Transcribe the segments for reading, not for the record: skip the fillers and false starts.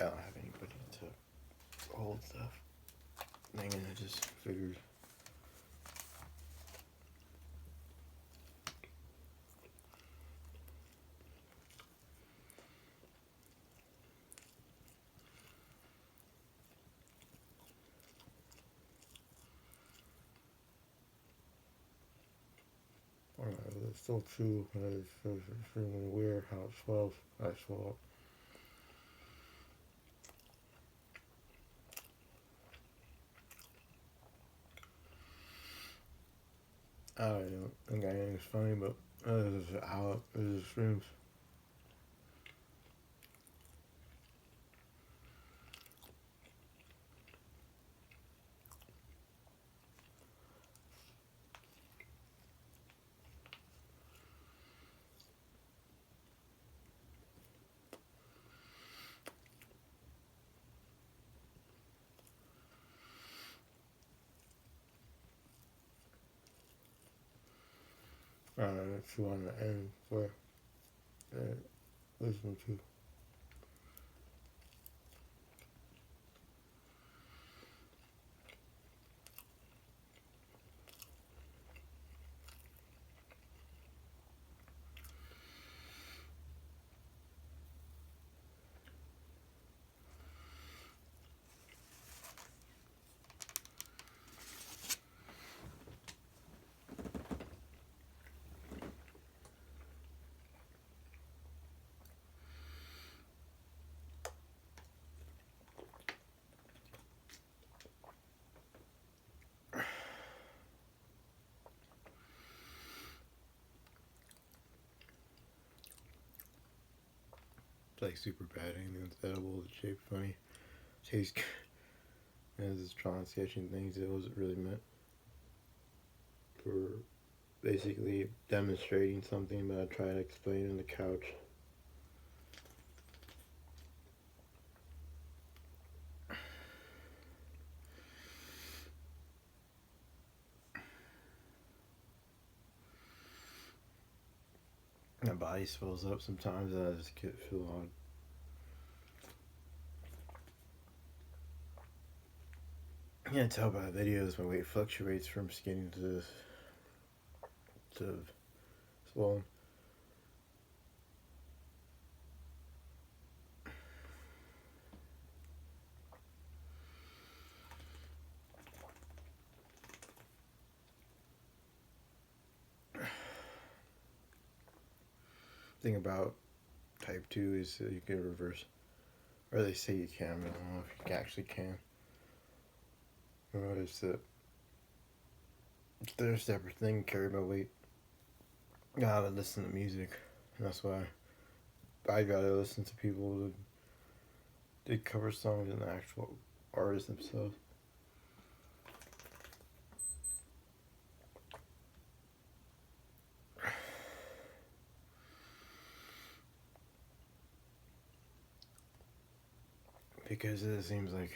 I don't have anybody to hold stuff. Dang it, I just figured. It's still true, but it's extremely weird how it swells. I swell. I don't think anything's funny, but this is how it streams. It's on the end where listen to. It's like super bad, anything that's edible, the shape's funny, tastes good. And it's trying sketching things it wasn't really meant for basically demonstrating something, but I try to explain in the couch. My body swells up sometimes and I just feel odd. I can't tell by the videos my weight fluctuates from skinny to swollen. Thing about type 2 is that you can reverse, or they say you can, but I don't know if you actually can. I noticed that they're a separate thing, carry my weight. I gotta listen to music, and that's why I gotta listen to people that did cover songs and the actual artists themselves. Because it seems like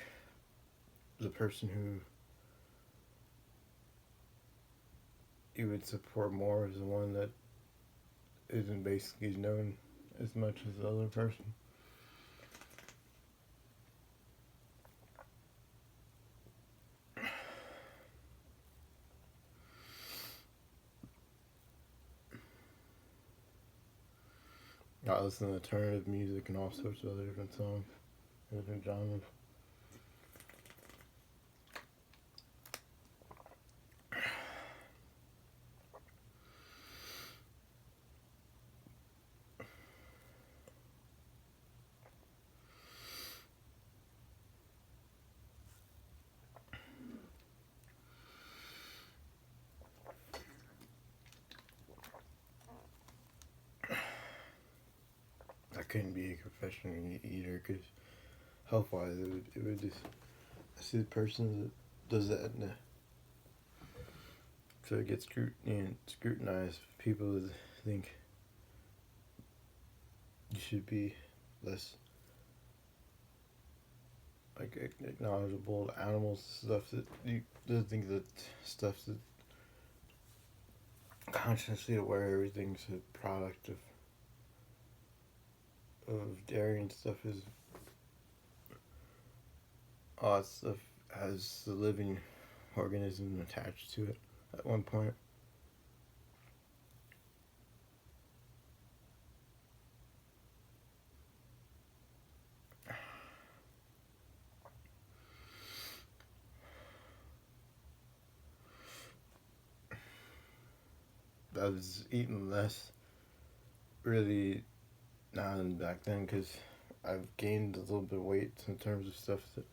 the person who you would support more is the one that isn't basically known as much as the other person. I listen to alternative music and all sorts of other different songs, different genres. I couldn't be a professional eater because health-wise, it would just. I see the person that does that, and so it gets scrutinized. People that think you should be less like acknowledgeable to animals, stuff that you think that stuff that consciously aware everything's a product of dairy and stuff is all that stuff has a living organism attached to it at one point. I was eating less really now than back then because I've gained a little bit of weight in terms of stuff that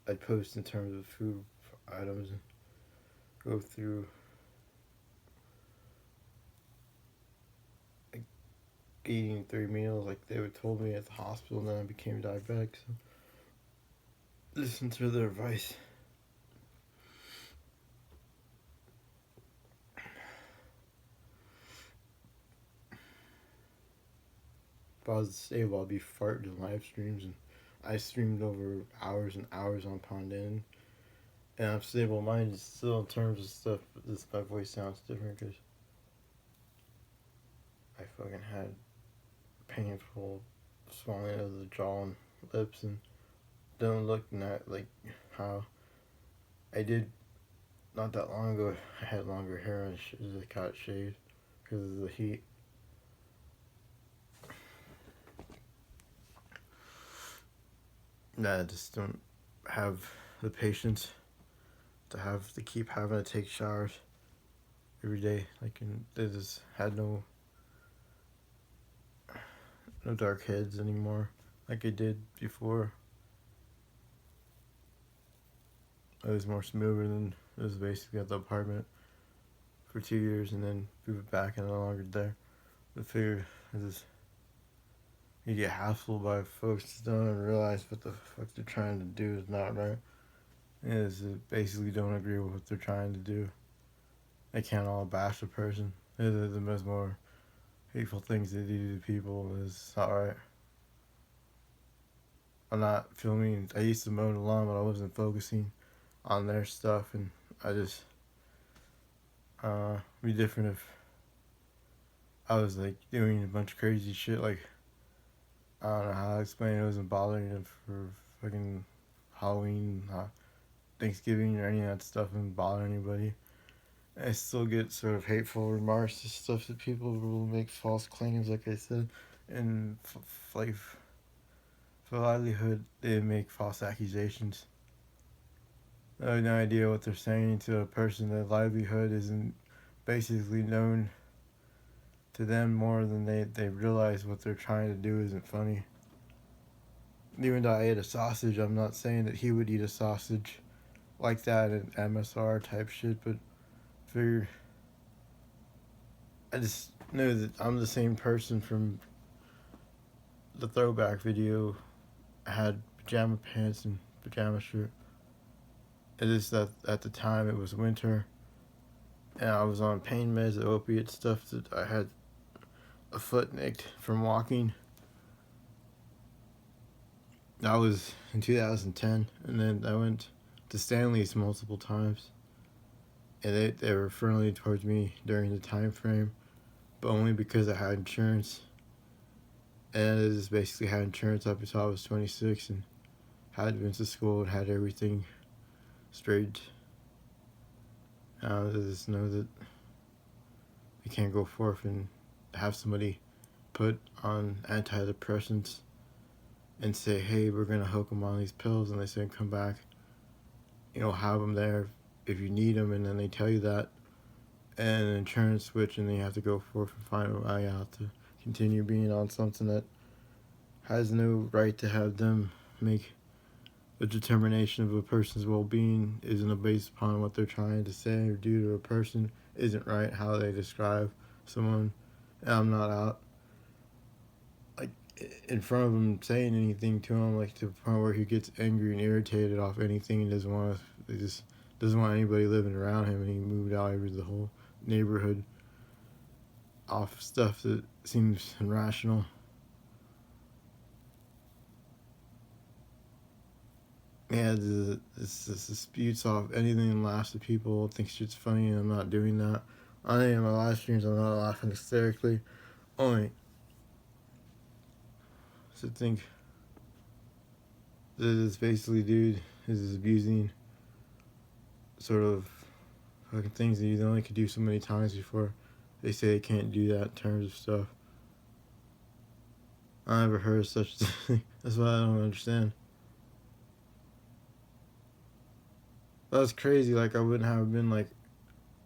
I post in terms of food items and go through like eating 3 meals like they were told me at the hospital, and then I became diabetic. So listen to their advice. If I was stable, I'd be farting in live streams, and I streamed over hours and hours on Pondin. And I'm stable minded still in terms of stuff, but this my voice sounds different because I fucking had painful swelling of the jaw and lips, and don't look at like how I did not that long ago. I had longer hair and I got shaved because of the heat. I just don't have the patience to keep having to take showers every day. Like, and they just had no dark heads anymore like I did before. I was more smoother than it was basically at the apartment for 2 years and then moved back and no longer there. I figured you get hassled by folks that don't realize what the fuck they're trying to do is not right. Is basically don't agree with what they're trying to do. They can't all bash a person. They're the most more hateful things they do to people is not right. I'm not filming. I used to mow the lawn, but I wasn't focusing on their stuff, and I just be different if I was like doing a bunch of crazy shit. Like, I don't know how to explain it. It wasn't bothering them for fucking Halloween, Thanksgiving, or any of that stuff. And bother anybody. I still get sort of hateful remarks and stuff that people will make false claims, like I said, and like for livelihood, they make false accusations. I have no idea what they're saying to a person. Their livelihood isn't basically known to them more than they realize what they're trying to do isn't funny. Even though I ate a sausage, I'm not saying that he would eat a sausage like that in MSR type shit, but I just know that I'm the same person from the throwback video. I had pajama pants and pajama shirt. It is that at the time it was winter, and I was on pain meds, the opiate stuff that I had a foot nicked from walking. That was in 2010, and then I went to Stanley's multiple times, and they were friendly towards me during the time frame, but only because I had insurance. And I just basically had insurance up until I was 26 and had been to school and had everything straight. I just know that you can't go forth and have somebody put on antidepressants and say, hey, we're going to hook them on these pills, and they say come back, have them there if you need them, and then they tell you that, and an insurance switch, and then you have to go forth and find a way out to continue being on something that has no right to have them make a determination of a person's well-being isn't based upon what they're trying to say or do to a person isn't right. How they describe someone, and I'm not out like in front of him saying anything to him, like to the point where he gets angry and irritated off anything and doesn't want anybody living around him, and he moved out over the whole neighborhood off stuff that seems irrational. Yeah, this disputes off anything and laughs at people, thinks shit's funny, and I'm not doing that. On any of my live streams, I'm not laughing hysterically. Only to think This basically dude is abusing sort of fucking things that you only could do so many times before they say they can't do that in terms of stuff. I never heard of such a thing. That's why I don't understand. That's crazy. Like I wouldn't have been like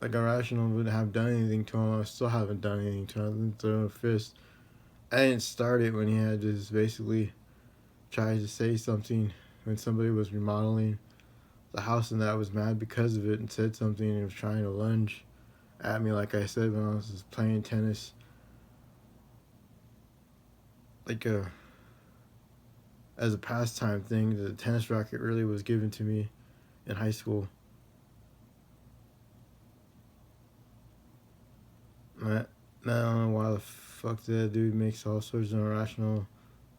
irrational. Wouldn't have done anything to him. I still haven't done anything to him. I didn't throw a fist. I didn't start it when he had just basically tried to say something when somebody was remodeling the house, and that I was mad because of it and said something and was trying to lunge at me, like I said, when I was just playing tennis. Like as a pastime thing, the tennis racket really was given to me in high school. I don't know why the fuck that dude makes all sorts of irrational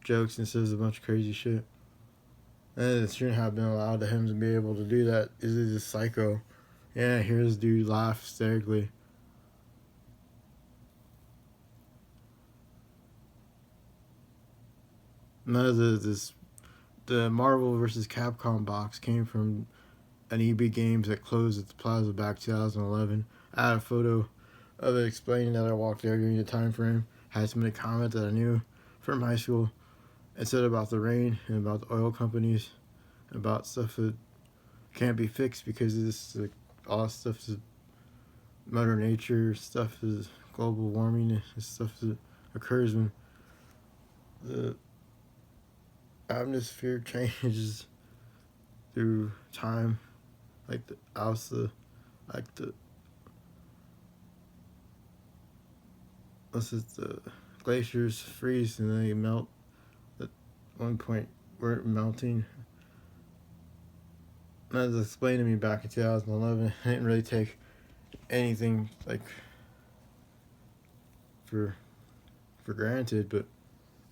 jokes and says a bunch of crazy shit. And it shouldn't have been allowed to him to be able to do that. Is it just psycho? Yeah, here's dude laugh hysterically. None of the Marvel vs. Capcom box came from an EB Games that closed at the Plaza back 2011. I had a photo of it explaining that I walked there during the time frame. Had somebody comment that I knew from high school. It said about the rain and about the oil companies, about stuff that can't be fixed because this all stuff is Mother Nature, stuff is global warming, and stuff that occurs when the atmosphere changes through time, like the the glaciers freeze and they melt. At one point, we're melting. That was explained to me back in 2011. I didn't really take anything like for granted, but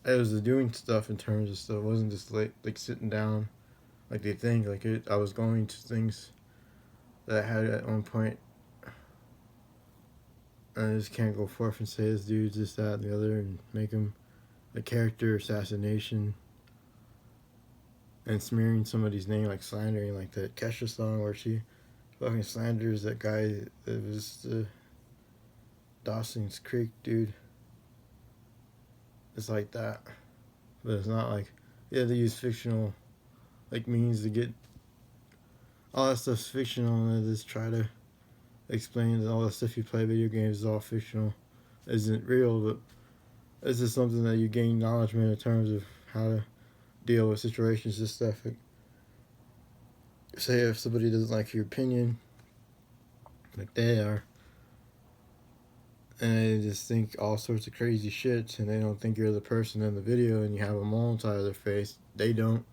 I was doing stuff in terms of stuff. It wasn't just like sitting down like they think. Like I was going to things that I had at one point. I just can't go forth and say this dude's this, that, and the other, and make him a character assassination and smearing somebody's name, like slandering, like that Kesha song where she fucking slanders that guy that was the Dawson's Creek dude. It's like that, but it's not like they use fictional like means to get all that stuff's fictional, and they just try to explain that all the stuff you play video games is all fictional, isn't real, but it's just something that you gain acknowledgement in terms of how to deal with situations and stuff. Like, say if somebody doesn't like your opinion, like they are, and they just think all sorts of crazy shit, and they don't think you're the person in the video, and you have a mole inside of their face, they don't,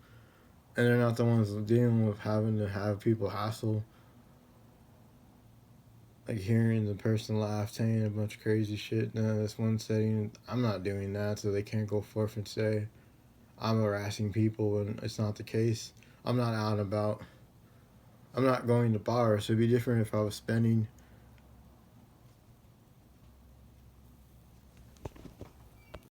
and they're not the ones dealing with having to have people hassle. Like hearing the person laugh, saying a bunch of crazy shit. Now that's one setting. I'm not doing that, so they can't go forth and say I'm harassing people when it's not the case. I'm not out and about. I'm not going to bars. So it'd be different if I was spending